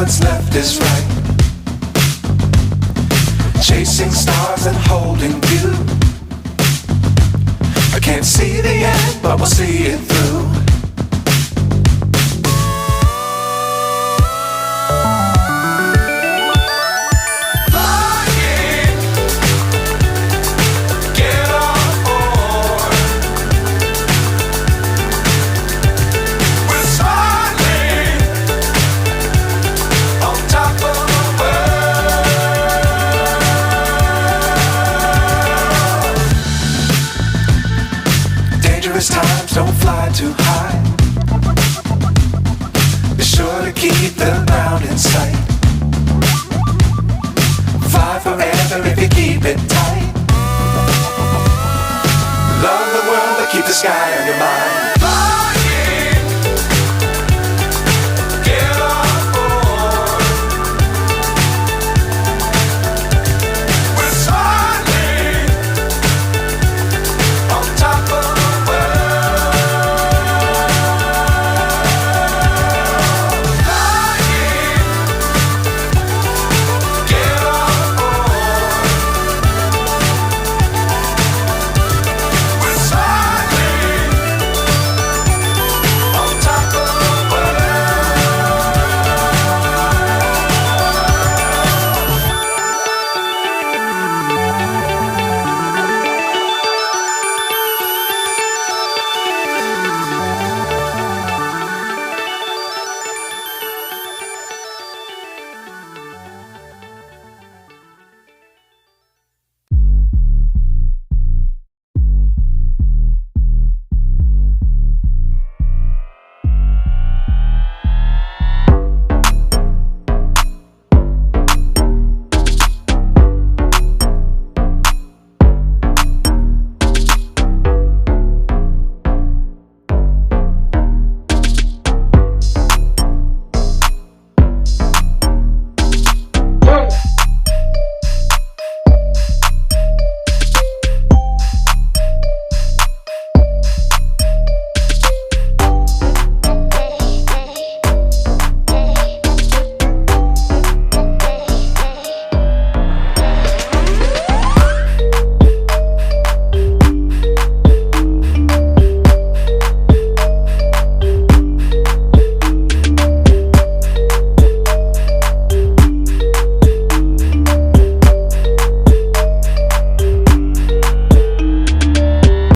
what's left is right. Chasing stars and holding you. I can't see the end, but we'll see it through. Times don't fly too high. Be sure to keep the ground in sight. Fly forever if you keep it tight. Love the world but keep the sky on your mind.